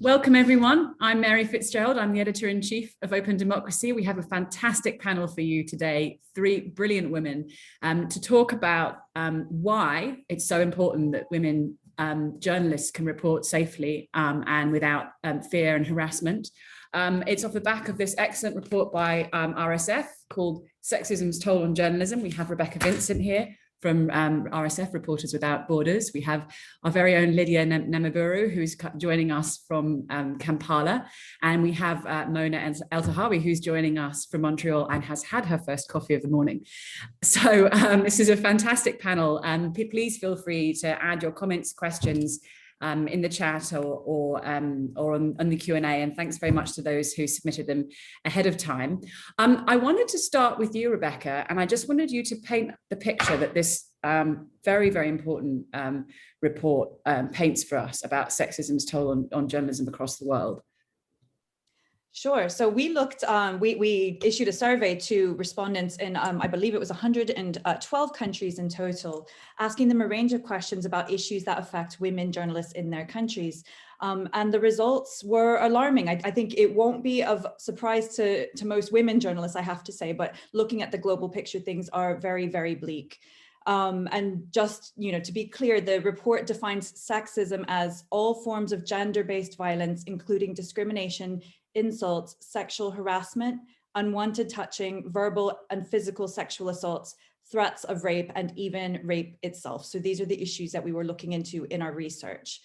Welcome, everyone. I'm Mary Fitzgerald. I'm the editor-in-chief of openDemocracy. We have a fantastic panel for you today, three brilliant women, to talk about why it's so important that women journalists can report safely and without fear and harassment. It's off the back of this excellent report by RSF called Sexism's Toll on Journalism. We have Rebecca Vincent here from RSF, Reporters Without Borders. We have our very own Lydia Namubiru, who's joining us from Kampala. And we have Mona Eltahawy, who's joining us from Montreal and has had her first coffee of the morning. So this is a fantastic panel. And please feel free to add your comments, questions in the chat or on the Q&A, and thanks very much to those who submitted them ahead of time. I wanted to start with you, Rebecca, and I just wanted you to paint the picture that this very, very important report paints for us about sexism's toll on journalism across the world. Sure. So we looked, we issued a survey to respondents in, I believe it was 112 countries in total, asking them a range of questions about issues that affect women journalists in their countries. And the results were alarming. I think it won't be of surprise to most women journalists, I have to say, but looking at the global picture, things are very, very bleak. And just, to be clear, the report defines sexism as all forms of gender-based violence, including discrimination, insults, sexual harassment, unwanted touching, verbal and physical sexual assaults, threats of rape, and even rape itself. So these are the issues that we were looking into in our research.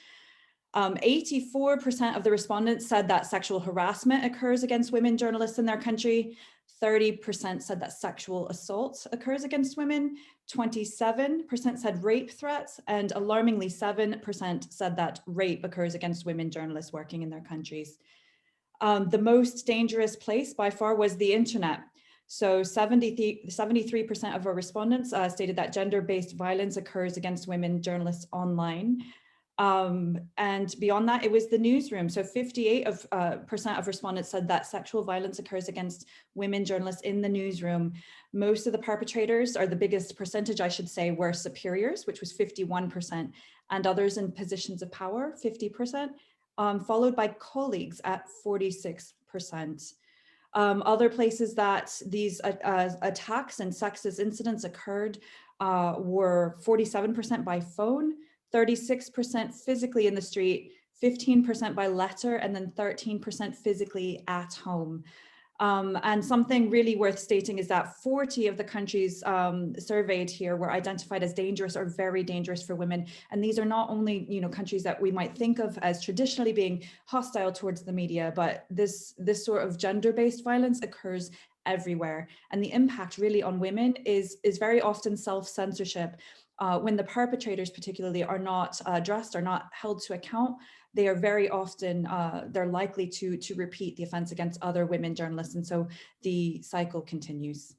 84% of the respondents said that sexual harassment occurs against women journalists in their country. 30% said that sexual assault occurs against women. 27% said rape threats, and alarmingly 7% said that rape occurs against women journalists working in their countries. The most dangerous place by far was the internet. So 73% of our respondents stated that gender-based violence occurs against women journalists online. And beyond that, it was the newsroom. So 58% of respondents said that sexual violence occurs against women journalists in the newsroom. Most of the perpetrators, or the biggest percentage, I should say, were superiors, which was 51%, and others in positions of power, 50%. Followed by colleagues at 46%. Other places that these attacks and sexist incidents occurred were 47% by phone, 36% physically in the street, 15% by letter, and then 13% physically at home. And something really worth stating is that 40 of the countries surveyed here were identified as dangerous or very dangerous for women. And these are not only, countries that we might think of as traditionally being hostile towards the media, but this sort of gender-based violence occurs everywhere. And the impact really on women is very often self-censorship. When the perpetrators particularly are not addressed, are not held to account, they are very often, they're likely to repeat the offense against other women journalists. And so the cycle continues.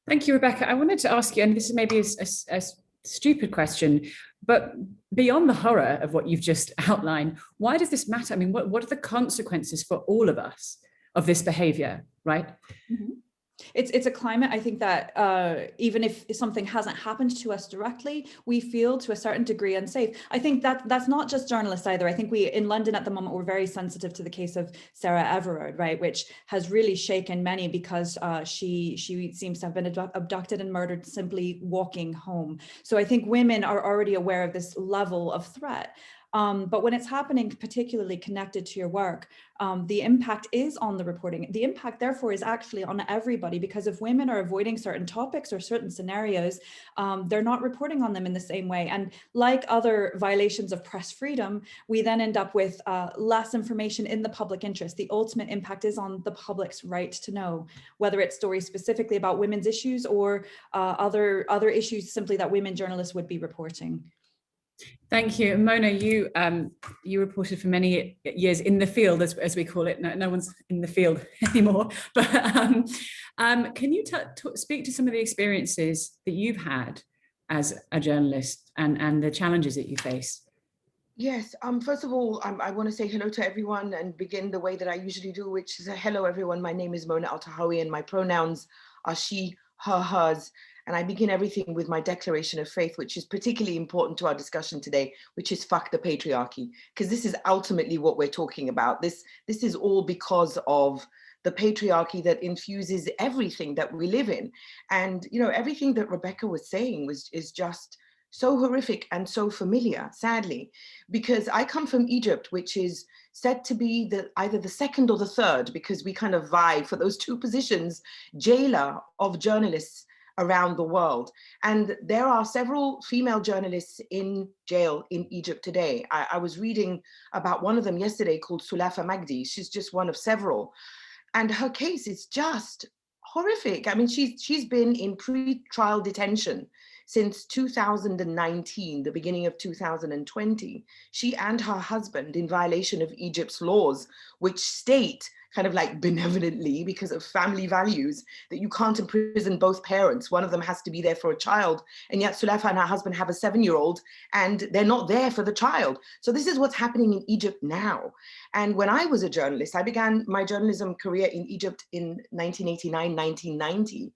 Thank you, Rebecca. I wanted to ask you, and this is maybe a stupid question, but beyond the horror of what you've just outlined, why does this matter? I mean, what are the consequences for all of us of this behavior, right? Mm-hmm. It's a climate, I think, that even if something hasn't happened to us directly, we feel to a certain degree unsafe. I think that's not just journalists either. I think in London at the moment, we're very sensitive to the case of Sarah Everard, right, which has really shaken many because she seems to have been abducted and murdered simply walking home. So I think women are already aware of this level of threat. But when it's happening, particularly connected to your work, the impact is on the reporting. The impact, therefore, is actually on everybody, because if women are avoiding certain topics or certain scenarios, they're not reporting on them in the same way. And like other violations of press freedom, we then end up with less information in the public interest. The ultimate impact is on the public's right to know, whether it's stories specifically about women's issues or other issues simply that women journalists would be reporting. Thank you. Mona, you reported for many years in the field, as we call it. No one's in the field anymore. But can you speak to some of the experiences that you've had as a journalist and the challenges that you face? Yes. First of all, I want to say hello to everyone and begin the way that I usually do, which is hello, everyone. My name is Mona Eltahawy, and my pronouns are she, hers. And I begin everything with my declaration of faith, which is particularly important to our discussion today, which is fuck the patriarchy, because this is ultimately what we're talking about. This is all because of the patriarchy that infuses everything that we live in. And, you know, everything that Rebecca was saying is just so horrific and so familiar, sadly, because I come from Egypt, which is said to be either the second or the third, because we kind of vie for those two positions, jailer of journalists around the world. And there are several female journalists in jail in Egypt today. I was reading about one of them yesterday called Sulafa Magdi. She's just one of several. And her case is just horrific. I mean, she's been in pre-trial detention since 2019, the beginning of 2020. She and her husband, in violation of Egypt's laws, which state kind of like benevolently, because of family values, that you can't imprison both parents. One of them has to be there for a child. And yet Sulafa and her husband have a 7-year-old and they're not there for the child. So this is what's happening in Egypt now. And when I was a journalist, I began my journalism career in Egypt in 1989, 1990.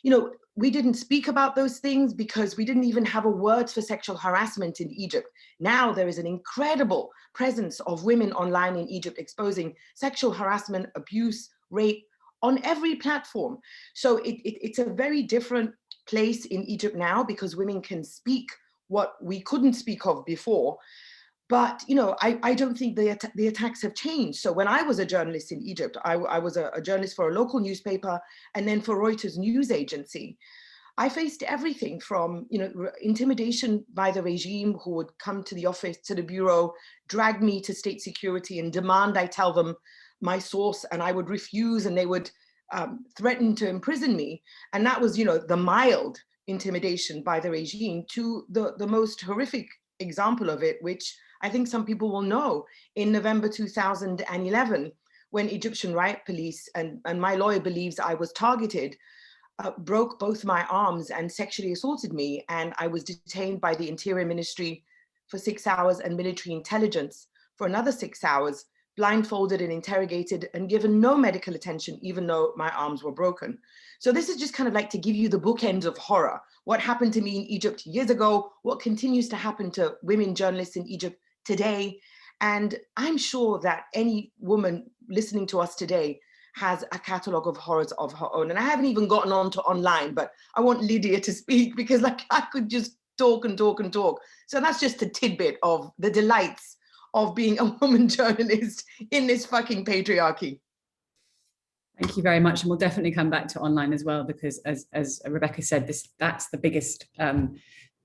You know, we didn't speak about those things because we didn't even have a word for sexual harassment in Egypt. Now there is an incredible presence of women online in Egypt exposing sexual harassment, abuse, rape on every platform. So it's a very different place in Egypt now because women can speak what we couldn't speak of before. But, you know, I don't think the attacks have changed. So when I was a journalist in Egypt, I was a journalist for a local newspaper and then for Reuters news agency. I faced everything from, you know, intimidation by the regime who would come to the office, to the bureau, drag me to state security and demand I tell them my source, and I would refuse and they would threaten to imprison me. And that was, you know, the mild intimidation by the regime to the most horrific example of it, which I think some people will know, in November 2011, when Egyptian riot police, and my lawyer believes I was targeted, broke both my arms and sexually assaulted me. And I was detained by the Interior Ministry for 6 hours and military intelligence for another 6 hours, blindfolded and interrogated and given no medical attention, even though my arms were broken. So this is just kind of like to give you the bookends of horror. What happened to me in Egypt years ago, what continues to happen to women journalists in Egypt today. And I'm sure that any woman listening to us today has a catalogue of horrors of her own. And I haven't even gotten on to online, but I want Lydia to speak because like I could just talk and talk and talk. So that's just a tidbit of the delights of being a woman journalist in this fucking patriarchy. Thank you very much. And we'll definitely come back to online as well, because as Rebecca said, that's the biggest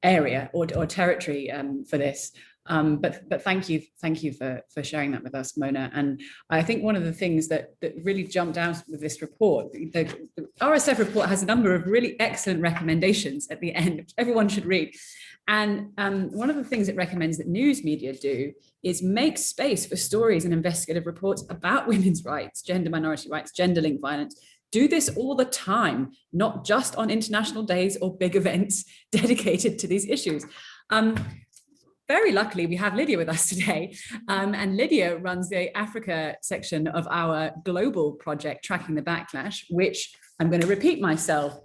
area or territory for this. But thank you for sharing that with us, Mona. And I think one of the things that really jumped out with this report, the RSF report has a number of really excellent recommendations at the end, which everyone should read. And one of the things it recommends that news media do is make space for stories and investigative reports about women's rights, gender minority rights, gender-linked violence. Do this all the time, not just on international days or big events dedicated to these issues. Very luckily, we have Lydia with us today, and Lydia runs the Africa section of our global project, Tracking the Backlash, which, I'm going to repeat myself,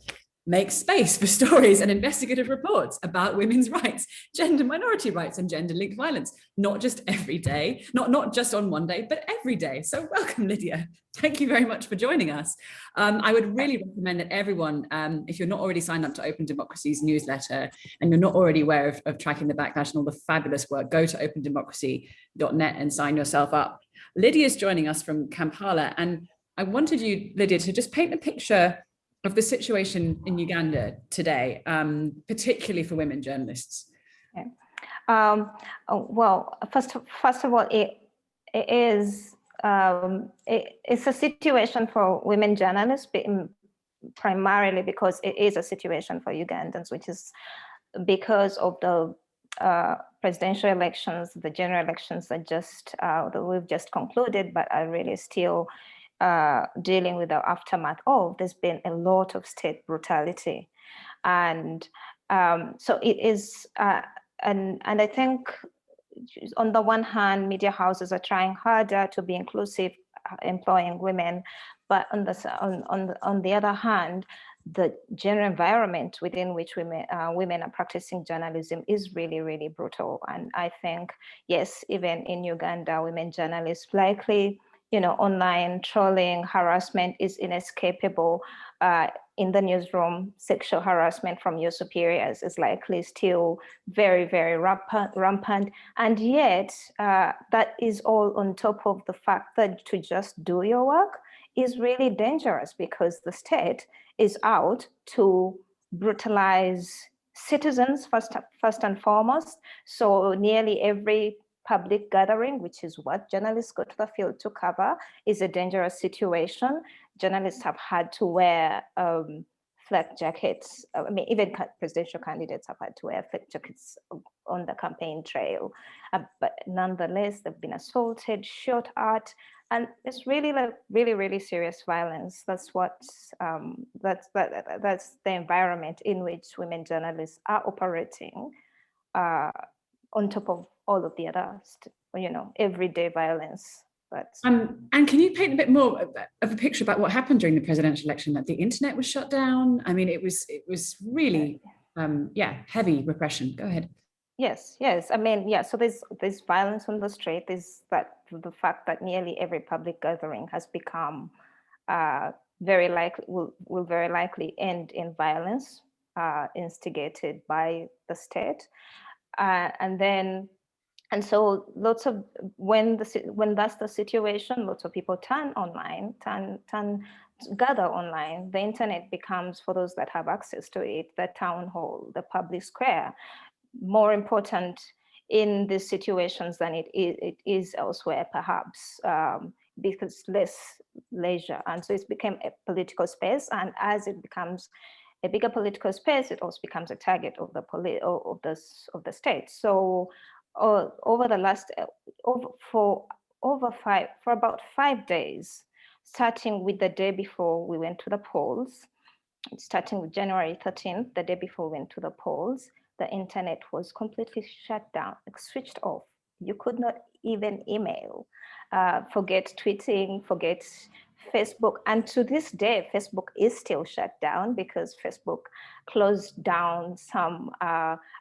makes space for stories and investigative reports about women's rights, gender minority rights, and gender-linked violence, not just every day, not just on one day, but every day. So welcome, Lydia. Thank you very much for joining us. I would really recommend that everyone, if you're not already signed up to Open Democracy's newsletter and you're not already aware of Tracking the Backlash and all the fabulous work, go to opendemocracy.net and sign yourself up. Lydia is joining us from Kampala, and I wanted you, Lydia, to just paint a picture of the situation in Uganda today, particularly for women journalists. Okay. Well, first of all, it's a situation for women journalists, primarily because it is a situation for Ugandans, which is because of the presidential elections, the general elections that we've just concluded, but are really still dealing with the aftermath of. There's been a lot of state brutality, and so it is. And I think, on the one hand, media houses are trying harder to be inclusive, employing women, but on the other hand, the general environment within which women are practicing journalism is really, really brutal. And I think, yes, even in Uganda, women journalists likely, online trolling, harassment is inescapable. In the newsroom, sexual harassment from your superiors is likely still very, very rampant. And yet, that is all on top of the fact that to just do your work is really dangerous, because the state is out to brutalize citizens first and foremost. So nearly every public gathering, which is what journalists go to the field to cover, is a dangerous situation. Journalists have had to wear flak jackets. I mean, even presidential candidates have had to wear flak jackets on the campaign trail. But nonetheless, they've been assaulted, shot at, and it's really really serious violence. That's what that's the environment in which women journalists are operating, on top of all of the other, everyday violence. And can you paint a bit more of a picture about what happened during the presidential election? That the internet was shut down. I mean, it was really, heavy repression. Go ahead. Yes. I mean, yeah. So there's violence on the street. There's the fact that nearly every public gathering has become very likely will very likely end in violence, instigated by the state, and so lots of when that's the situation, lots of people turn gather online. The internet becomes, for those that have access to it, the town hall, the public square, more important in these situations than it is elsewhere, perhaps, because less leisure. And so it's become a political space, and as it becomes a bigger political space, it also becomes a target of the state. So over the last for about 5 days, starting with the day before we went to the polls, starting with January 13th, the day before we went to the polls, the internet was completely shut down, switched off. You could not even email, forget tweeting, forget Facebook. And to this day, Facebook is still shut down because Facebook closed down some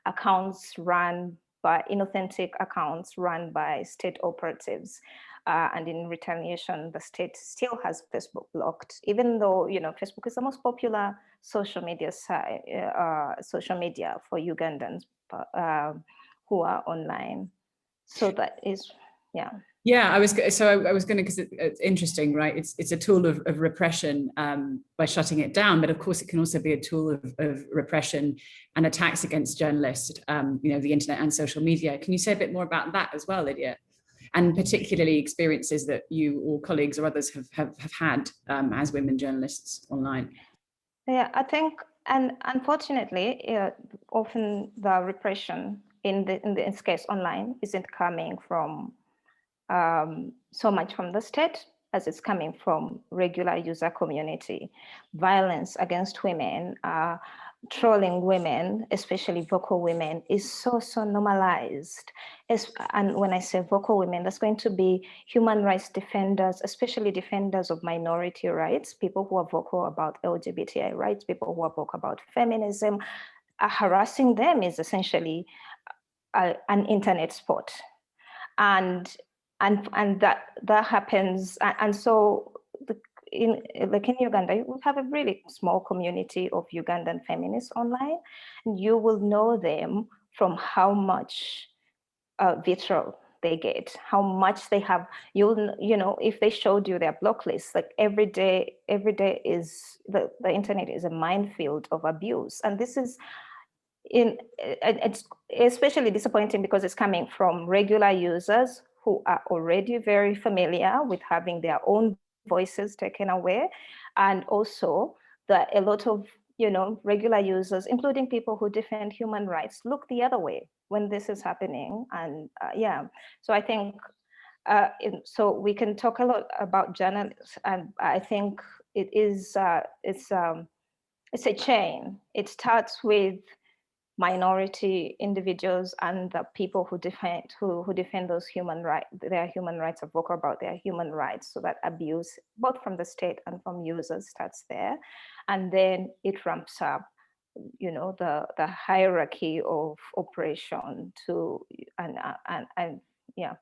accounts run by inauthentic accounts run by state operatives. And in retaliation, the state still has Facebook blocked, even though Facebook is the most popular social media for Ugandans who are online. So that is, yeah. Yeah, I was going to, because it's interesting, right? It's a tool of repression by shutting it down, but of course it can also be a tool of repression and attacks against journalists, the internet and social media. Can you say a bit more about that as well, Lydia? And particularly experiences that you or colleagues or others have had as women journalists online? Yeah, I think, and unfortunately, often the repression in this case online isn't coming from so much from the state as it's coming from regular user community. Violence against women, trolling women, especially vocal women, is so normalized. And when I say vocal women, that's going to be human rights defenders, especially defenders of minority rights, people who are vocal about LGBTI rights, people who are vocal about feminism. Harassing them is essentially an internet sport. And that happens, and so in Uganda, we have a really small community of Ugandan feminists online, and you will know them from how much vitriol they get, how much they have. If they showed you their block list, like every day is the internet is a minefield of abuse, and this is. It's especially disappointing because it's coming from regular users who are already very familiar with having their own voices taken away, and also that a lot of regular users, including people who defend human rights, look the other way when this is happening. And so I think so we can talk a lot about journalists, and I think it's a chain. It starts with minority individuals and the people who defend those human rights, their human rights, or vocal about their human rights. So that abuse, both from the state and from users, starts there, and then it ramps up, you know, the hierarchy of oppression to and yeah.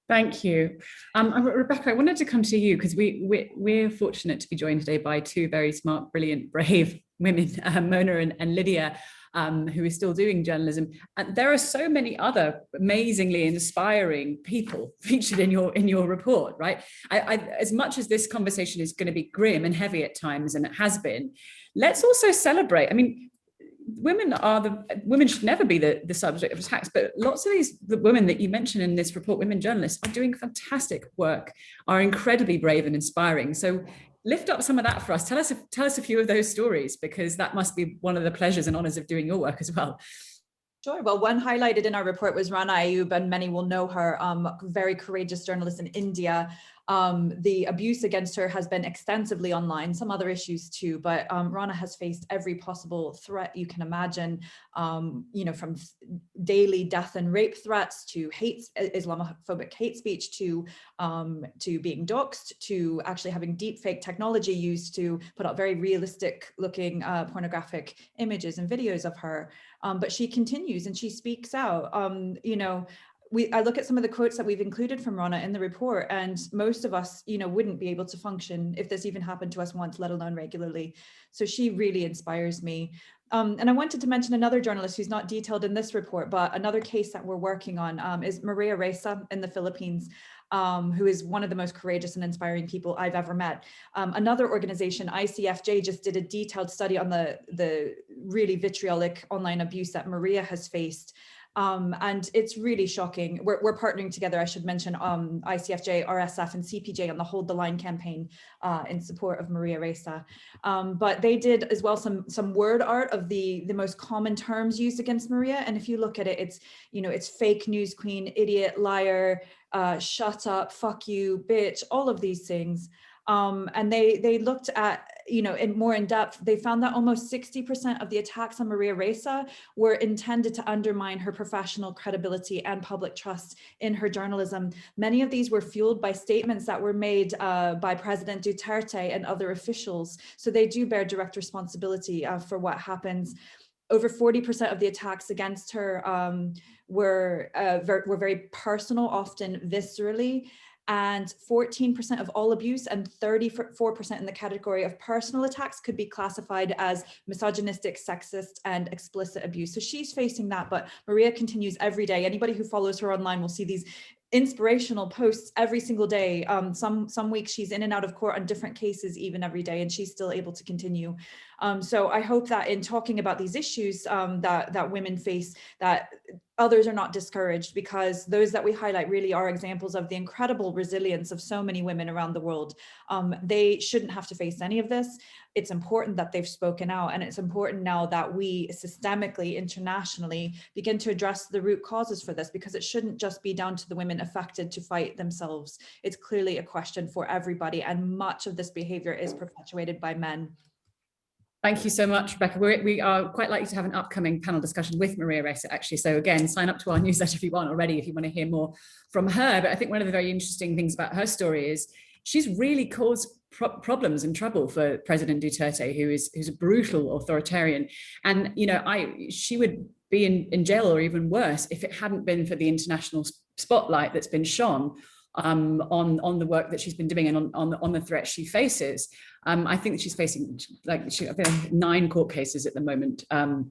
Thank you. Rebecca, I wanted to come to you because we're fortunate to be joined today by two very smart, brilliant, brave women, Mona and Lydia, who is still doing journalism. And there are so many other amazingly inspiring people featured in your report, right? As much as this conversation is going to be grim and heavy at times, and it has been, let's also celebrate. I mean, women should never be the subject of attacks, but lots of the women that you mentioned in this report, women journalists, are doing fantastic work, are incredibly brave and inspiring. So lift up some of that for us. Tell us a few of those stories, because that must be one of the pleasures and honors of doing your work as well. Sure. Well, one highlighted in our report was Rana Ayub, and many will know her, very courageous journalist in India. The abuse against her has been extensively online, some other issues too, but Rana has faced every possible threat you can imagine, you know, from daily death and rape threats to Islamophobic hate speech to being doxxed, to actually having deep fake technology used to put out very realistic looking pornographic images and videos of her. But she continues and she speaks out. You know, I look at some of the quotes that we've included from Rana in the report, and most of us, you know, wouldn't be able to function if this even happened to us once, let alone regularly. So she really inspires me. And I wanted to mention another journalist who's not detailed in this report, but another case that we're working on is Maria Ressa in the Philippines, who is one of the most courageous and inspiring people I've ever met. Another organization, ICFJ, just did a detailed study on the really vitriolic online abuse that Maria has faced. And it's really shocking. We're partnering together, I should mention, ICFJ, RSF, and CPJ on the Hold the Line campaign in support of Maria Ressa. But they did as well some word art of the most common terms used against Maria. And if you look at it, it's, you know, it's fake news queen, idiot, liar, shut up, fuck you, bitch, all of these things. And they looked at, you know, more in depth, they found that almost 60% of the attacks on Maria Ressa were intended to undermine her professional credibility and public trust in her journalism. Many of these were fueled by statements that were made by President Duterte and other officials. So they do bear direct responsibility for what happens. Over 40% of the attacks against her were very personal, often viscerally. And 14% of all abuse and 34% in the category of personal attacks could be classified as misogynistic, sexist, and explicit abuse. So she's facing that, but Maria continues every day. Anybody who follows her online will see these inspirational posts every single day. Some weeks she's in and out of court on different cases even every day, and she's still able to continue. So I hope that in talking about these issues that women face, that others are not discouraged, because those that we highlight really are examples of the incredible resilience of so many women around the world. They shouldn't have to face any of this. It's important that they've spoken out, and it's important now that we systemically, internationally, begin to address the root causes for this, because it shouldn't just be down to the women affected to fight themselves. It's clearly a question for everybody, and much of this behavior is perpetuated by men. Thank you so much, Rebecca. We are quite likely to have an upcoming panel discussion with Maria Ressa, actually. So again, sign up to our newsletter if you want already, if you want to hear more from her. But I think one of the very interesting things about her story is she's really caused problems and trouble for President Duterte, who's a brutal authoritarian. And, you know, she would be in jail or even worse if it hadn't been for the international spotlight that's been shone on the work that she's been doing and on the threat she faces. I think that she's facing 9 court cases at the moment,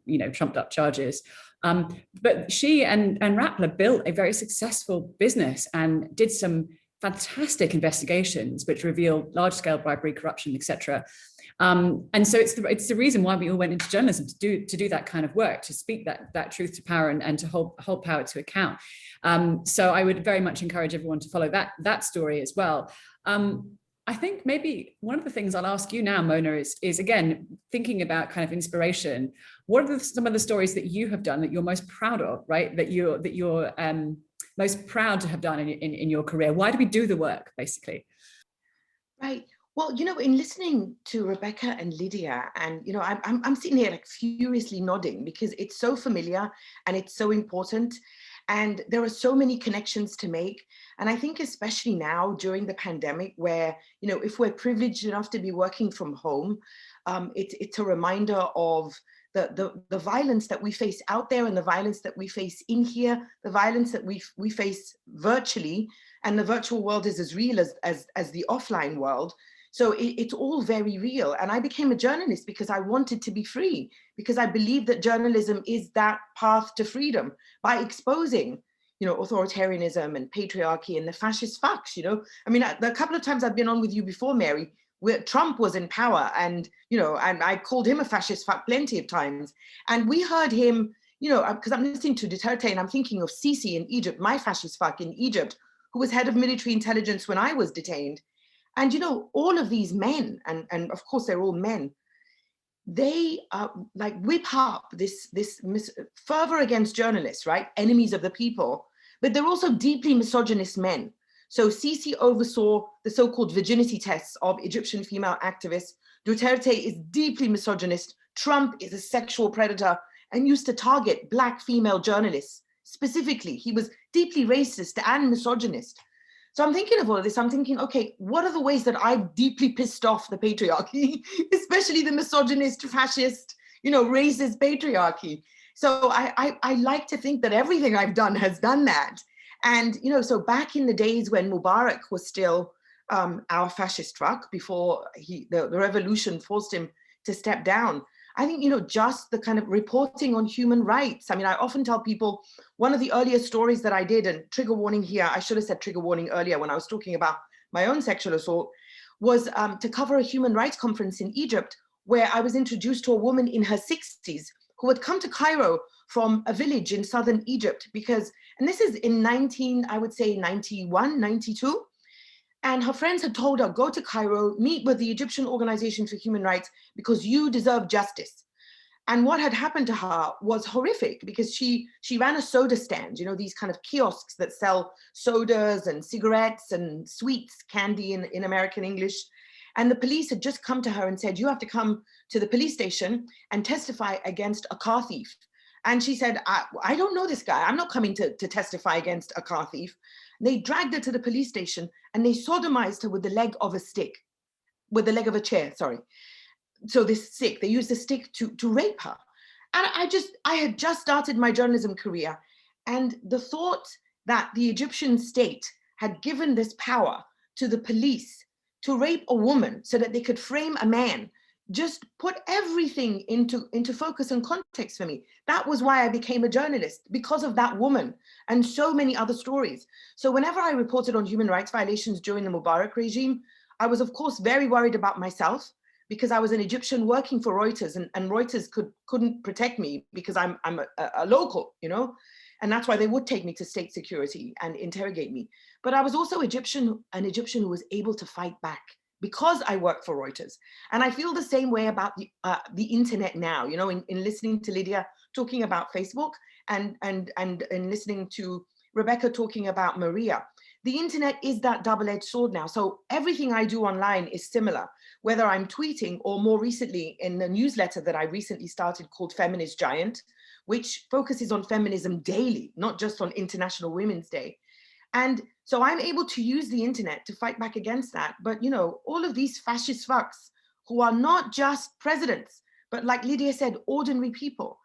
you know, trumped up charges. But she and Rappler built a very successful business and did some fantastic investigations which revealed large-scale bribery, corruption, etc. And so it's the reason why we all went into journalism, to do that kind of work, to speak that truth to power and to hold power to account. So I would very much encourage everyone to follow that story as well. I think maybe one of the things I'll ask you now, Mona, is again, thinking about kind of inspiration. What are some of the stories that you have done that you're most proud of, right? That you're most proud to have done in your career? Why do we do the work, basically? Right. Well, in listening to Rebecca and Lydia, and I'm sitting here like furiously nodding because it's so familiar and it's so important, and there are so many connections to make. And I think especially now during the pandemic, where if we're privileged enough to be working from home, it's a reminder of the violence that we face out there and the violence that we face in here, the violence that we face virtually, and the virtual world is as real as the offline world. So it's all very real. And I became a journalist because I wanted to be free, because I believe that journalism is that path to freedom by exposing, authoritarianism and patriarchy and the fascist fucks, I mean, the couple of times I've been on with you before, Mary, where Trump was in power, and, and I called him a fascist fuck plenty of times. And we heard him, because I'm listening to Duterte and I'm thinking of Sisi in Egypt, my fascist fuck in Egypt, who was head of military intelligence when I was detained. And, all of these men, and of course they're all men, they like whip up this fervor against journalists, right? Enemies of the people, but they're also deeply misogynist men. So Sisi oversaw the so-called virginity tests of Egyptian female activists. Duterte is deeply misogynist. Trump is a sexual predator and used to target Black female journalists. Specifically, he was deeply racist and misogynist. So I'm thinking of all of this, I'm thinking, okay, what are the ways that I've deeply pissed off the patriarchy, especially the misogynist, fascist, racist patriarchy. So I like to think that everything I've done has done that. And, so back in the days when Mubarak was still our fascist fuck, before the revolution forced him to step down, I think, just the kind of reporting on human rights. I mean, I often tell people, one of the earliest stories that I did, and trigger warning here, I should have said trigger warning earlier when I was talking about my own sexual assault, was to cover a human rights conference in Egypt, where I was introduced to a woman in her 60s who had come to Cairo from a village in southern Egypt, because, and this is in 91, 92, and her friends had told her, go to Cairo, meet with the Egyptian Organization for Human Rights because you deserve justice. And what had happened to her was horrific, because she ran a soda stand, these kind of kiosks that sell sodas and cigarettes and sweets, candy in American English. And the police had just come to her and said, you have to come to the police station and testify against a car thief. And she said, I don't know this guy. I'm not coming to testify against a car thief. They dragged her to the police station and they sodomized her with the leg of a stick, with the leg of a chair, sorry. So this stick, they used the stick to rape her. And I had just started my journalism career. And the thought that the Egyptian state had given this power to the police to rape a woman so that they could frame a man just put everything into focus and context for me. That was why I became a journalist, because of that woman and so many other stories. So whenever I reported on human rights violations during the Mubarak regime, I was of course very worried about myself, because I was an Egyptian working for Reuters, and Reuters couldn't protect me because I'm a local, and that's why they would take me to state security and interrogate me. But I was also an Egyptian who was able to fight back, because I work for Reuters. And I feel the same way about the internet now, in listening to Lydia talking about Facebook and listening to Rebecca talking about Maria. The internet is that double-edged sword now. So everything I do online is similar, whether I'm tweeting or more recently in the newsletter that I recently started called Feminist Giant, which focuses on feminism daily, not just on International Women's Day. And so I'm able to use the internet to fight back against that. But, all of these fascist fucks who are not just presidents, but like Lydia said, ordinary people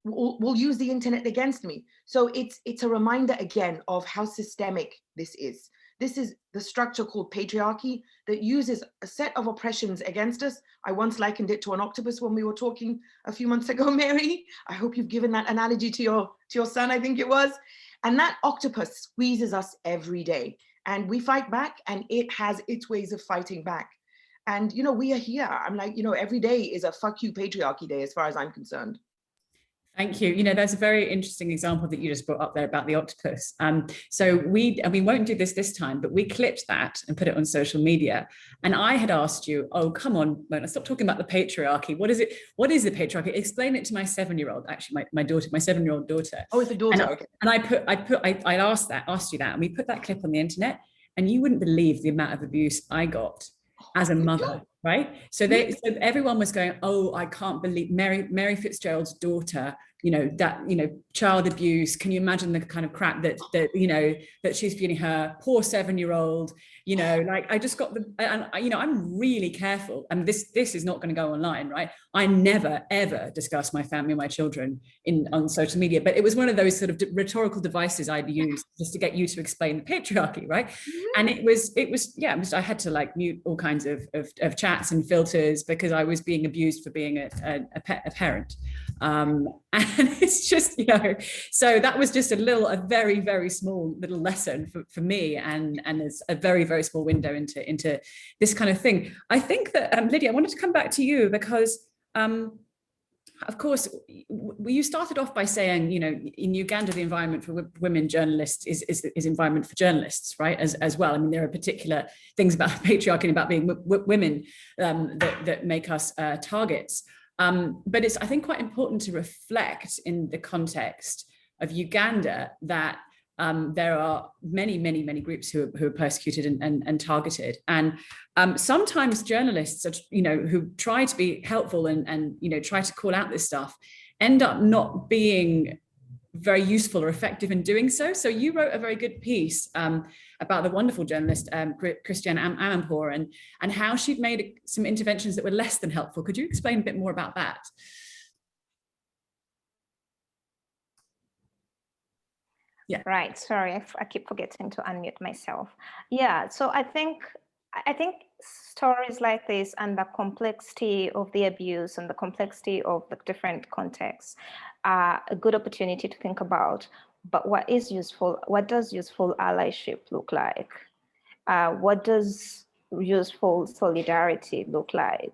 will use the internet against me. So it's a reminder again of how systemic this is. This is the structure called patriarchy that uses a set of oppressions against us. I once likened it to an octopus when we were talking a few months ago, Mary. I hope you've given that analogy to your son, I think it was. And that octopus squeezes us every day, and we fight back, and it has its ways of fighting back. And, we are here. I'm like, every day is a fuck you patriarchy day as far as I'm concerned. Thank you. There's a very interesting example that you just brought up there about the octopus. So we won't do this time, but we clipped that and put it on social media. And I had asked you, oh, come on, Mona, stop talking about the patriarchy. What is it? What is the patriarchy? Explain it to my 7-year-old, actually, my daughter, my 7-year-old daughter. Oh, it's a daughter, okay. And I asked you that, and we put that clip on the internet, and you wouldn't believe the amount of abuse I got. as a mother, right? So so everyone was going, oh, I can't believe Mary Fitzgerald's daughter, child abuse. Can you imagine the kind of crap that she's feeding her poor 7-year-old? Like I just got I'm really careful, and this is not going to go online, right? I never ever discuss my family or my children on social media, but it was one of those sort of rhetorical devices I'd use just to get you to explain the patriarchy, right? And it was I had to like mute all kinds of chats and filters because I was being abused for being a parent. And it's just, so that was just a very, very small little lesson for me, and it's a very, very small window into this kind of thing. I think that, Lydia, I wanted to come back to you because, of course, you started off by saying, in Uganda, the environment for women journalists is environment for journalists, right? As well. I mean, there are particular things about patriarchy and about being women that make us targets. But it's, I think, quite important to reflect in the context of Uganda that there are many, many, many groups who are persecuted and targeted. And sometimes journalists, who try to be helpful and try to call out this stuff, end up not being very useful or effective in doing so. So you wrote a very good piece about the wonderful journalist Christiane Amanpour and how she'd made some interventions that were less than helpful. Could you explain a bit more about that? Yeah. Right. Sorry, I keep forgetting to unmute myself. Yeah. So I think stories like this and the complexity of the abuse and the complexity of the different contexts are a good opportunity to think about. But what is useful? What does useful allyship look like? What does useful solidarity look like?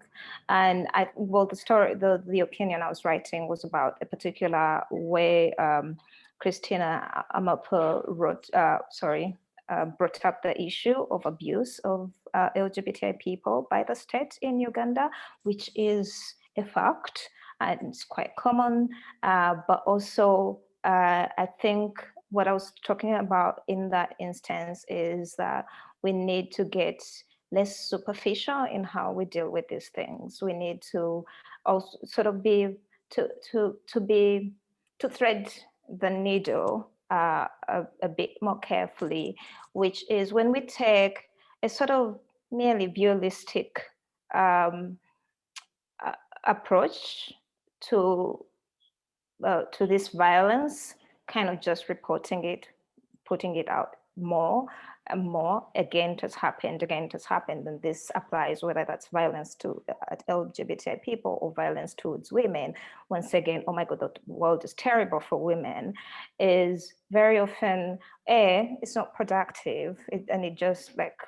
And the opinion I was writing was about a particular way Christiane Amanpour brought up the issue of abuse of LGBTI people by the state in Uganda, which is a fact and it's quite common. But also, I think what I was talking about in that instance is that we need to get less superficial in how we deal with these things. We need to also sort of to thread the needle a bit more carefully, which is when we take a sort of merely viewlistic approach to this violence, kind of just reporting it, putting it out more and more. Again, it has happened, and this applies whether that's violence to LGBTI people or violence towards women. Once again, oh my God, the world is terrible for women, is very often, it's not productive, and it just like,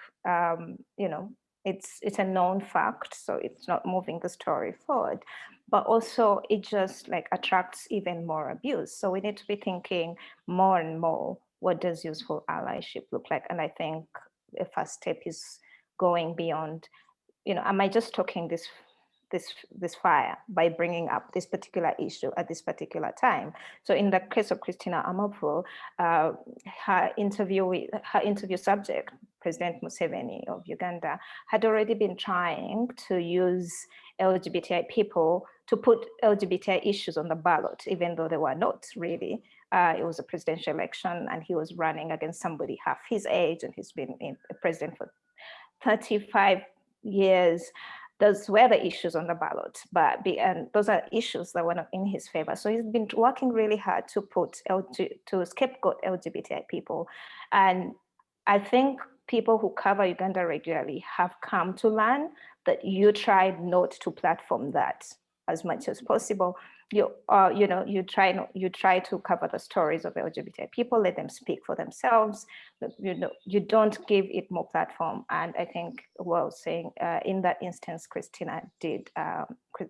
it's a known fact, so it's not moving the story forward. But also it just like attracts even more abuse. So we need to be thinking more and more, what does useful allyship look like? And I think the first step is going beyond, am I just talking this fire by bringing up this particular issue at this particular time? So in the case of Christiane Amanpour, her interview subject, President Museveni of Uganda, had already been trying to use LGBTI people to put LGBTI issues on the ballot, even though they were not really. It was a presidential election and he was running against somebody half his age, and he's been a president for 35 years. Those were the issues on the ballot, and those are issues that were not in his favor. So he's been working really hard to to scapegoat LGBTI people. And I think people who cover Uganda regularly have come to learn that you try not to platform that as much as possible. You try to cover the stories of LGBTI people, let them speak for themselves. You don't give it more platform. And I think, in that instance, Christina did,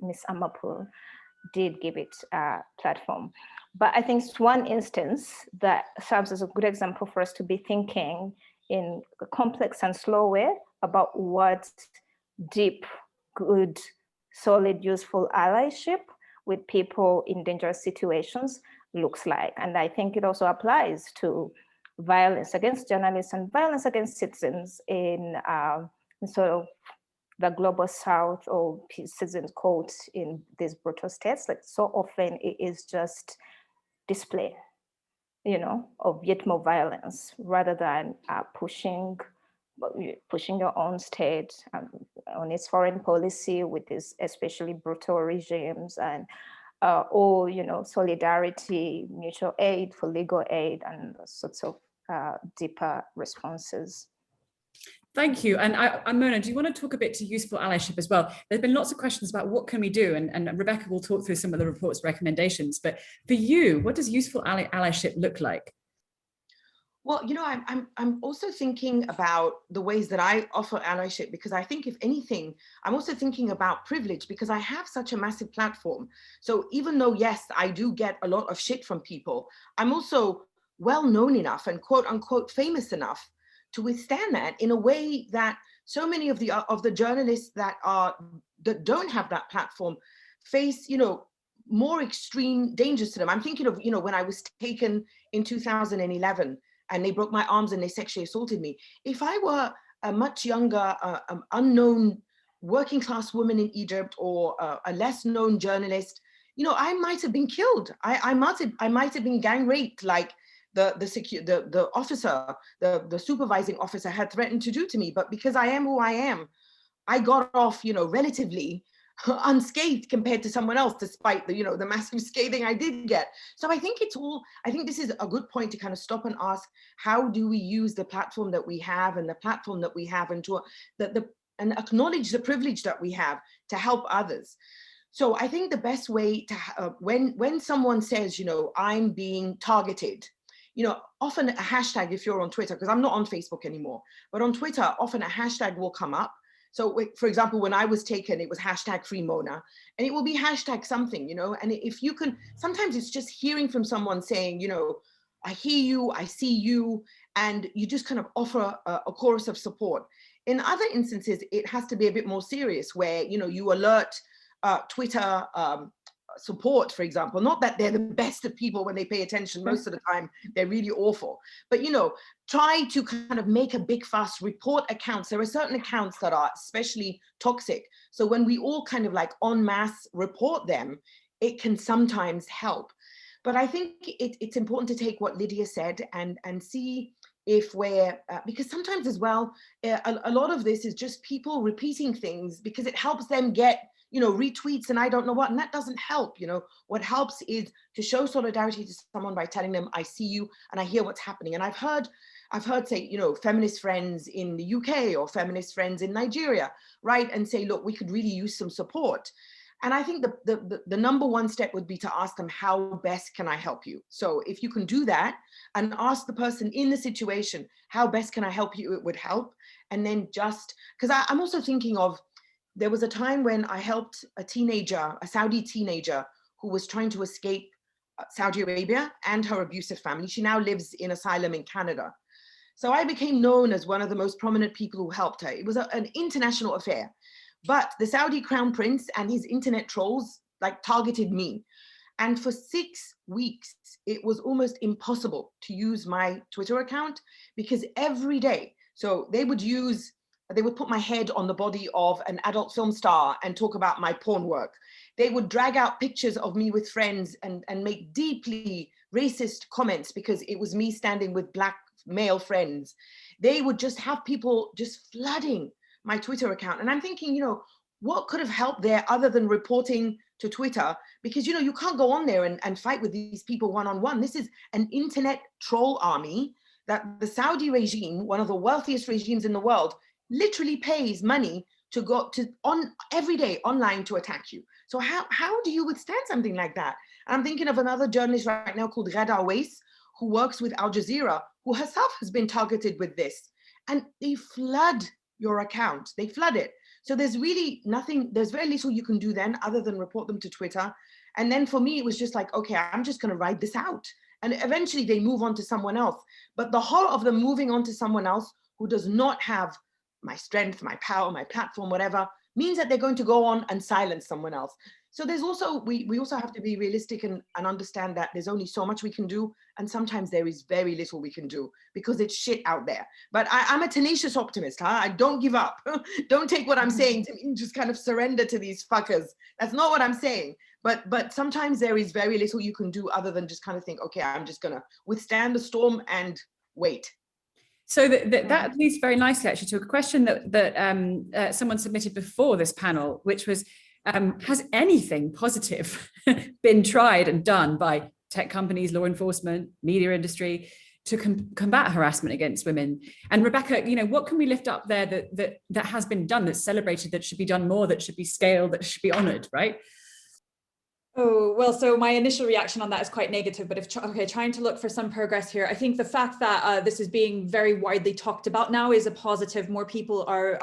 Miss Amanpour did give it a platform. But I think it's one instance that serves as a good example for us to be thinking in a complex and slow way about what deep, good, solid, useful allyship with people in dangerous situations looks like. And I think it also applies to violence against journalists and violence against citizens in sort of the global south or citizens caught in these brutal states, like so often it is just display, you know, of yet more violence rather than pushing your own state on its foreign policy with its especially brutal regimes, and or, you know, solidarity, mutual aid for legal aid, and sorts of deeper responses. Thank you. And Mona, do you want to talk a bit to useful allyship as well? There's been lots of questions about what can we do, and Rebecca will talk through some of the report's recommendations. But for you, what does useful allyship look like? Well, you know, I'm also thinking about the ways that I offer allyship, because I think, if anything, I'm also thinking about privilege, because I have such a massive platform. So even though, yes, I do get a lot of shit from people, I'm also well known enough and quote unquote famous enough to withstand that in a way that so many of the journalists that don't have that platform face, you know, more extreme dangers to them. I'm thinking of, you know, when I was taken in 2011 and they broke my arms and they sexually assaulted me. If I were a much younger, unknown working class woman in Egypt, or a less known journalist, you know, I might have been killed. I might have been gang raped, like the officer, the supervising officer had threatened to do to me. But because I am who I am, I got off, you know, relatively unscathed compared to someone else, despite the, you know, the massive scathing I did get. So I think this is a good point to kind of stop and ask, how do we use the platform that we have and and acknowledge the privilege that we have to help others. So I think the best way to, when someone says, you know, I'm being targeted, you know, often a hashtag, if you're on Twitter, because I'm not on Facebook anymore, but on Twitter, often a hashtag will come up. So for example, when I was taken, it was hashtag free Mona, and it will be hashtag something, you know, and if you can, sometimes it's just hearing from someone saying, you know, I hear you, I see you, and you just kind of offer a chorus of support. In other instances, it has to be a bit more serious, where, you know, you alert Twitter support, for example. Not that they're the best of people when they pay attention. Most of the time, they're really awful. But, you know, try to kind of make a big fuss, report accounts. There are certain accounts that are especially toxic. So when we all kind of like en masse report them, it can sometimes help. But I think it's important to take what Lydia said and see if we're, because sometimes as well, a lot of this is just people repeating things because it helps them get, you know, retweets and I don't know what, and that doesn't help. You know, what helps is to show solidarity to someone by telling them, I see you and I hear what's happening. And I've heard say, you know, feminist friends in the UK or feminist friends in Nigeria, right? And say, look, we could really use some support. And I think the number one step would be to ask them, how best can I help you? So if you can do that and ask the person in the situation, how best can I help you? It would help. And then just, because I'm also thinking of, there was a time when I helped a Saudi teenager who was trying to escape Saudi Arabia and her abusive family. She now lives in asylum in Canada. So I became known as one of the most prominent people who helped her. It was an international affair. But the Saudi crown prince and his internet trolls like targeted me. And for 6 weeks, it was almost impossible to use my Twitter account, because every day, so they would put my head on the body of an adult film star and talk about my porn work. They would drag out pictures of me with friends and make deeply racist comments because it was me standing with Black male friends. They would just have people just flooding my Twitter account. And I'm thinking, you know, what could have helped there other than reporting to Twitter? Because, you know, you can't go on there and fight with these people one-on-one. This is an internet troll army that the Saudi regime, one of the wealthiest regimes in the world, literally pays money to go to every day online to attack you. So how do you withstand something like that? And I'm thinking of another journalist right now called Ghada Awais, who works with Al Jazeera, who herself has been targeted with this. And they flood your account, they flood it. So there's really nothing, there's very little you can do then other than report them to Twitter. And then for me, it was just like, okay, I'm just gonna ride this out. And eventually they move on to someone else. But the horror of them moving on to someone else who does not have my strength, my power, my platform, whatever, means that they're going to go on and silence someone else. So there's also, we also have to be realistic and understand that there's only so much we can do. And sometimes there is very little we can do because it's shit out there. But I'm a tenacious optimist, huh? I don't give up. Don't take what I'm saying to mean just kind of surrender to these fuckers. That's not what I'm saying. But sometimes there is very little you can do other than just kind of think, okay, I'm just gonna withstand the storm and wait. So that leads very nicely actually to a question that someone submitted before this panel, which was, has anything positive been tried and done by tech companies, law enforcement, media industry to combat harassment against women? And Rebecca, you know, what can we lift up there that has been done, that's celebrated, that should be done more, that should be scaled, that should be honored, right? Oh, well, so my initial reaction on that is quite negative, but trying to look for some progress here. I think the fact that this is being very widely talked about now is a positive. More people are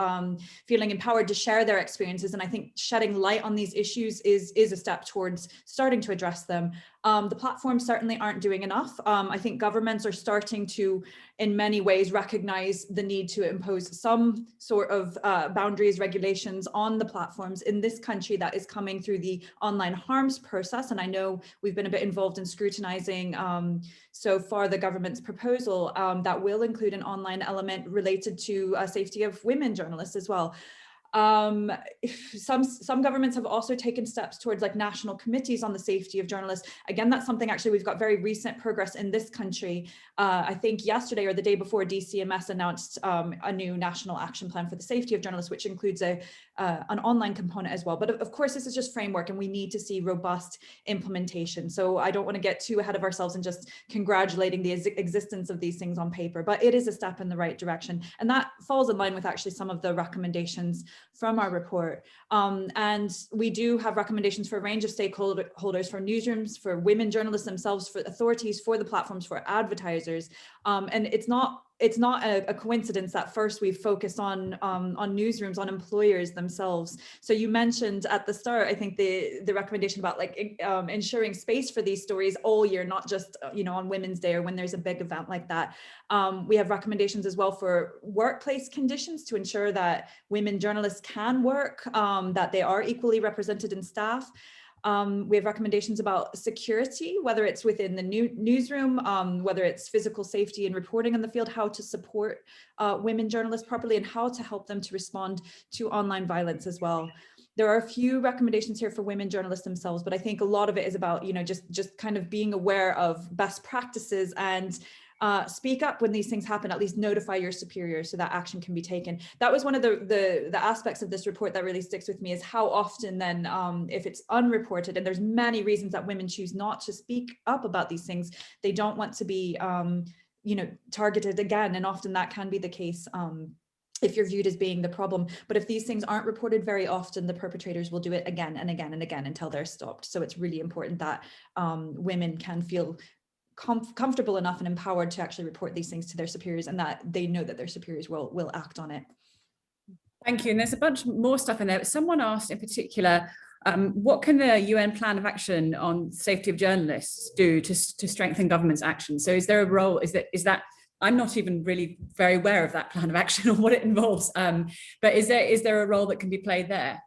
feeling empowered to share their experiences. And I think shedding light on these issues is a step towards starting to address them. The platforms certainly aren't doing enough. I think governments are starting to, in many ways, recognize the need to impose some sort of boundaries, regulations on the platforms in this country. That is coming through the online harms process. And I know we've been a bit involved in scrutinizing so far the government's proposal that will include an online element related to safety of women journalists as well. Some governments have also taken steps towards like national committees on the safety of journalists. Again, that's something actually we've got very recent progress in this country. I think yesterday or the day before, DCMS announced a new national action plan for the safety of journalists, which includes an online component as well. But of course, this is just framework and we need to see robust implementation. So I don't want to get too ahead of ourselves and just congratulating the existence of these things on paper, but it is a step in the right direction. And that falls in line with actually some of the recommendations from our report. And we do have recommendations for a range of stakeholders, for newsrooms, for women journalists themselves, for authorities, for the platforms, for advertisers. And it's not a coincidence that first we've focused on newsrooms, on employers themselves. So you mentioned at the start, I think the recommendation about like ensuring space for these stories all year, not just on Women's Day or when there's a big event like that. We have recommendations as well for workplace conditions to ensure that women journalists can work, that they are equally represented in staff. We have recommendations about security, whether it's within the newsroom, whether it's physical safety and reporting in the field, how to support women journalists properly, and how to help them to respond to online violence as well. There are a few recommendations here for women journalists themselves, but I think a lot of it is about, just kind of being aware of best practices and speak up when these things happen, at least notify your superiors so that action can be taken. That was one of the aspects of this report that really sticks with me, is how often then, if it's unreported, and there's many reasons that women choose not to speak up about these things, they don't want to be, targeted again. And often that can be the case if you're viewed as being the problem. But if these things aren't reported very often, the perpetrators will do it again and again and again until they're stopped. So it's really important that women can feel comfortable enough and empowered to actually report these things to their superiors, and that they know that their superiors will act on it. Thank you. And there's a bunch more stuff in there. Someone asked in particular, what can the UN plan of action on safety of journalists do to strengthen government's action? So is there a role, is that I'm not even really very aware of that plan of action or what it involves, but is there a role that can be played there?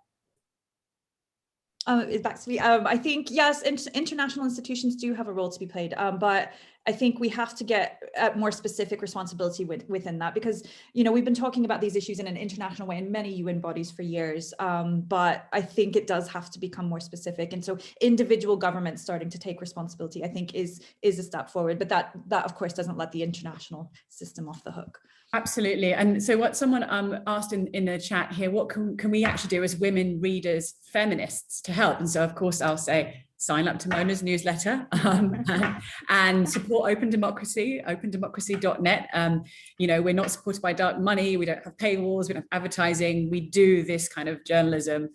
Back to me. I think, yes, international institutions do have a role to be played, but I think we have to get more specific responsibility within that, because, we've been talking about these issues in an international way in many UN bodies for years, but I think it does have to become more specific. And so individual governments starting to take responsibility, I think, is a step forward, but that of course doesn't let the international system off the hook. Absolutely. And so what someone asked in the chat here, what can we actually do as women readers, feminists, to help? And so of course I'll say, sign up to Mona's newsletter and support openDemocracy, openDemocracy.net. We're not supported by dark money. We don't have paywalls. We don't have advertising. We do this kind of journalism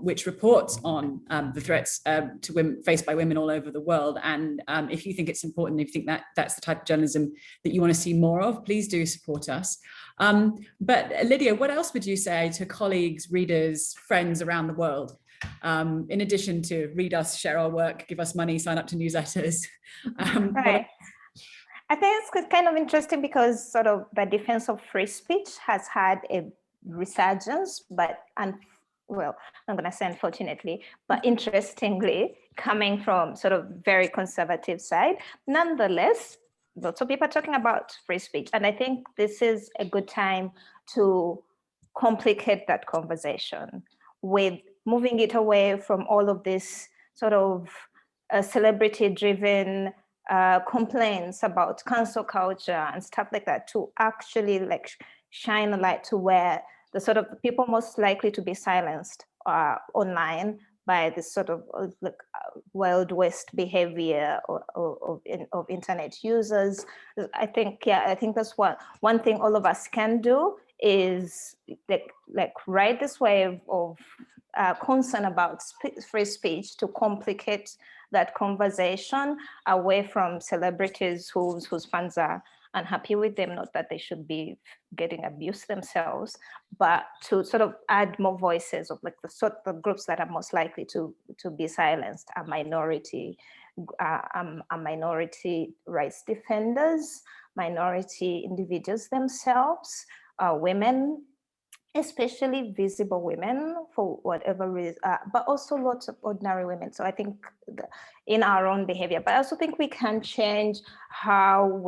which reports on the threats to women faced by women all over the world. And if you think it's important, if you think that that's the type of journalism that you want to see more of, please do support us. But Lydia, what else would you say to colleagues, readers, friends around the world? In addition to read us, share our work, give us money, sign up to newsletters. Right. I think it's kind of interesting because sort of the defense of free speech has had a resurgence, but well, I'm going to say unfortunately, but interestingly, coming from sort of very conservative side. Nonetheless, lots of people are talking about free speech. And I think this is a good time to complicate that conversation with moving it away from all of this sort of celebrity-driven complaints about cancel culture and stuff like that, to actually like shine a light to where the sort of people most likely to be silenced online by this sort of like Wild West behavior of internet users. I think that's one thing all of us can do is like ride this wave of concern about free speech to complicate that conversation away from celebrities whose fans are unhappy with them, not that they should be getting abused themselves, but to sort of add more voices of like the groups that are most likely to be silenced are minority rights defenders, minority individuals themselves, women, especially visible women for whatever reason, but also lots of ordinary women. So I think in our own behavior, but I also think we can change how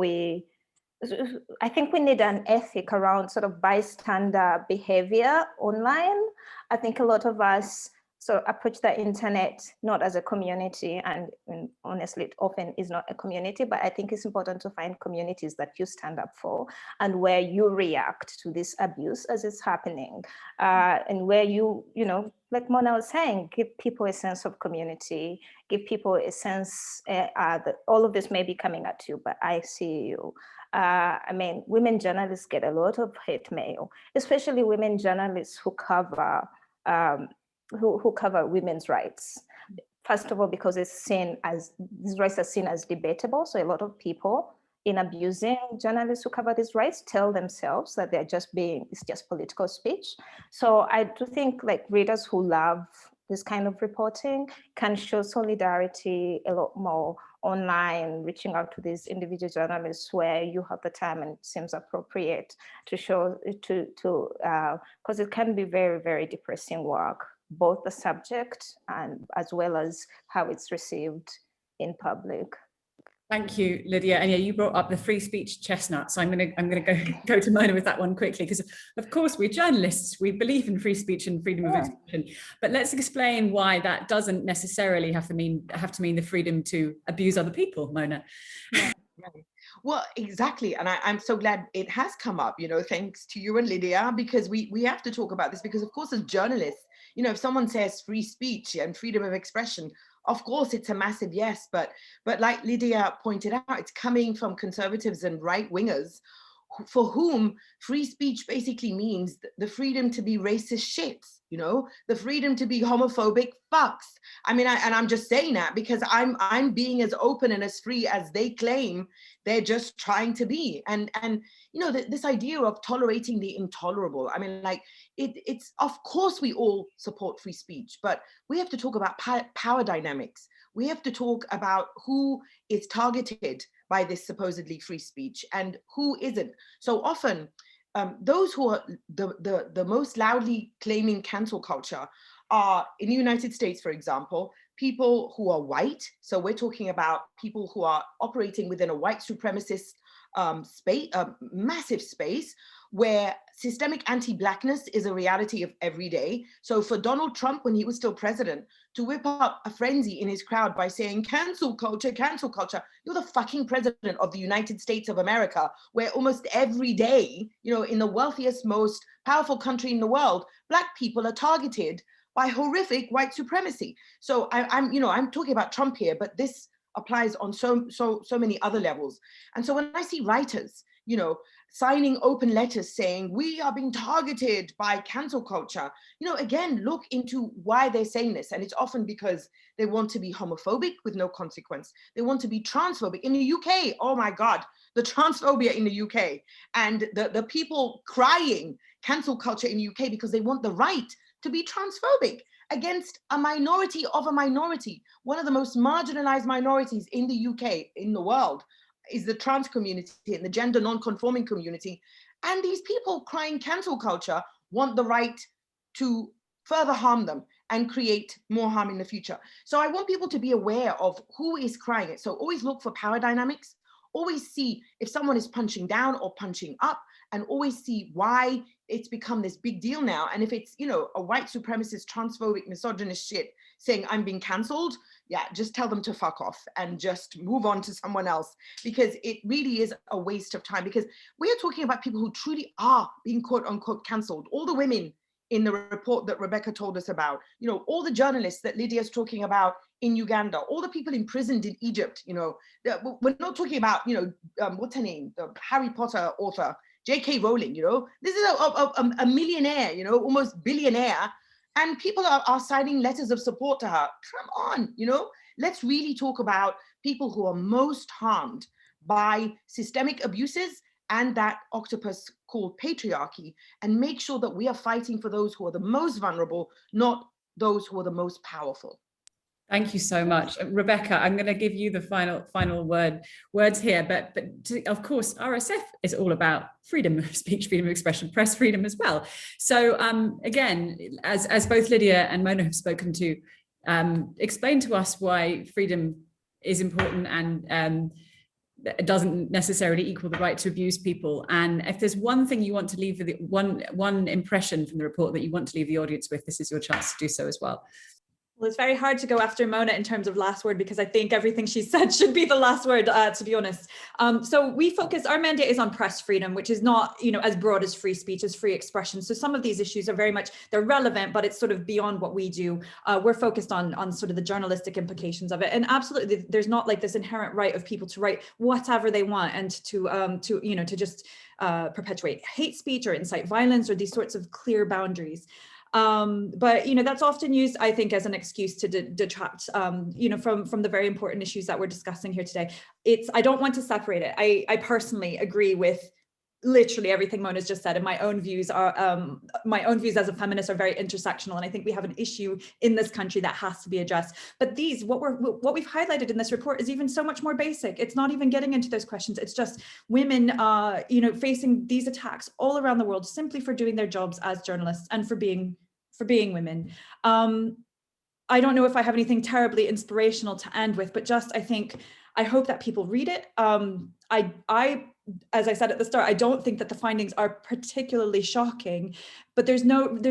I think we need an ethic around sort of bystander behavior online. I think a lot of us sort of approach the internet not as a community, and honestly, it often is not a community, but I think it's important to find communities that you stand up for and where you react to this abuse as it's happening, and where you know, like Mona was saying, give people a sense of community, give people a sense that all of this may be coming at you, but I see you. I mean, women journalists get a lot of hate mail, especially women journalists who cover who cover women's rights. First of all, because it's seen as, these rights are seen as debatable. So a lot of people in abusing journalists who cover these rights tell themselves that they're just it's just political speech. So I do think like readers who love this kind of reporting can show solidarity a lot more online, reaching out to these individual journalists where you have the time and it seems appropriate to show, because it can be very, very depressing work, both the subject and as well as how it's received in public. Thank you, Lydia. And yeah, you brought up the free speech chestnut. So I'm gonna go to Mona with that one quickly, because of course we're journalists. We believe in free speech and freedom of expression. But let's explain why that doesn't necessarily have to mean the freedom to abuse other people, Mona. Yeah. Well, exactly. And I'm so glad it has come up, you know, thanks to you and Lydia, because we have to talk about this, because of course, as journalists, you know, if someone says free speech and freedom of expression, of course, it's a massive yes, but like Lydia pointed out, it's coming from conservatives and right wingers for whom free speech basically means the freedom to be racist shits, you know, the freedom to be homophobic fucks. I mean, I'm just saying that because I'm being as open and as free as they claim they're just trying to be. And you know, this idea of tolerating the intolerable, I mean, like it's of course we all support free speech, but we have to talk about power dynamics. We have to talk about who is targeted by this supposedly free speech and who isn't. So often, those who are the most loudly claiming cancel culture are, in the United States, for example, people who are white. So we're talking about people who are operating within a white supremacist space, massive space, where systemic anti-Blackness is a reality of every day. So for Donald Trump, when he was still president, to whip up a frenzy in his crowd by saying, cancel culture, you're the fucking president of the United States of America, where almost every day, you know, in the wealthiest, most powerful country in the world, Black people are targeted by horrific white supremacy. So I'm talking about Trump here, but this applies on so many other levels. And so when I see writers, you know, signing open letters saying we are being targeted by cancel culture, you know, again, look into why they're saying this. And it's often because they want to be homophobic with no consequence. They want to be transphobic. In the UK, oh my God, the transphobia in the UK and the people crying cancel culture in the UK because they want the right to be transphobic against a minority of a minority. One of the most marginalized minorities in the UK, in the world, is the trans community and the gender non-conforming community. And these people crying cancel culture want the right to further harm them and create more harm in the future. So I want people to be aware of who is crying it. So always look for power dynamics, always see if someone is punching down or punching up, and always see why it's become this big deal now. And if it's, you know, a white supremacist, transphobic, misogynist shit saying I'm being cancelled, yeah, just tell them to fuck off and just move on to someone else, because it really is a waste of time, because we are talking about people who truly are being quote unquote cancelled. All the women in the report that Rebecca told us about, you know, all the journalists that Lydia's talking about in Uganda, all the people imprisoned in Egypt, you know, we're not talking about, you know, what's her name, the Harry Potter author, J.K. Rowling, you know, this is a millionaire, you know, almost billionaire, and people are signing letters of support to her. Come on, you know, let's really talk about people who are most harmed by systemic abuses and that octopus called patriarchy, and make sure that we are fighting for those who are the most vulnerable, not those who are the most powerful. Thank you so much. Rebecca, I'm going to give you the final words here, but of course, RSF is all about freedom of speech, freedom of expression, press freedom as well. So again, as both Lydia and Mona have spoken to, explain to us why freedom is important and it doesn't necessarily equal the right to abuse people. And if there's one thing you want to leave with one impression from the report that you want to leave the audience with, this is your chance to do so as well. Well, it's very hard to go after Mona in terms of last word, because I think everything she said should be the last word, to be honest. So we focus, our mandate is on press freedom, which is not, you know, as broad as free speech, as free expression. So some of these issues are very much, they're relevant, but it's sort of beyond what we do. We're focused on sort of the journalistic implications of it. And absolutely, there's not like this inherent right of people to write whatever they want and to you know, to just perpetuate hate speech or incite violence or these sorts of clear boundaries. But, you know, that's often used, I think, as an excuse to detract, you know, from the very important issues that we're discussing here today. I don't want to separate it. I personally agree with literally everything Mona's just said, and my own views as a feminist are very intersectional, and I think we have an issue in this country that has to be addressed. But what we've highlighted in this report is even so much more basic. It's not even getting into those questions. It's just women, you know, facing these attacks all around the world simply for doing their jobs as journalists and for being women. I don't know if I have anything terribly inspirational to end with, but just I hope that people read it. As I said at the start, I don't think that the findings are particularly shocking, but there's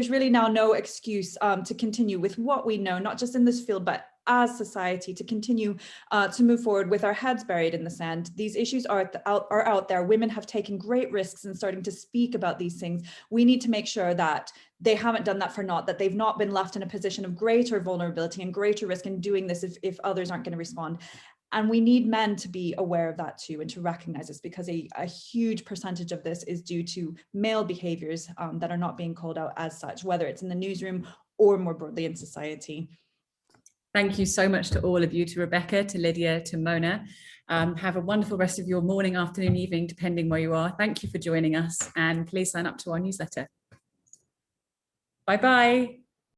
really now no excuse to continue with what we know, not just in this field, but as society, to continue to move forward with our heads buried in the sand. These issues are out there. Women have taken great risks in starting to speak about these things. We need to make sure that they haven't done that for naught, that they've not been left in a position of greater vulnerability and greater risk in doing this if others aren't going to respond. And we need men to be aware of that too, and to recognize this, because a huge percentage of this is due to male behaviors that are not being called out as such, whether it's in the newsroom or more broadly in society. Thank you so much to all of you, to Rebecca, to Lydia, to Mona. Have a wonderful rest of your morning, afternoon, evening, depending where you are. Thank you for joining us, and please sign up to our newsletter. Bye-bye.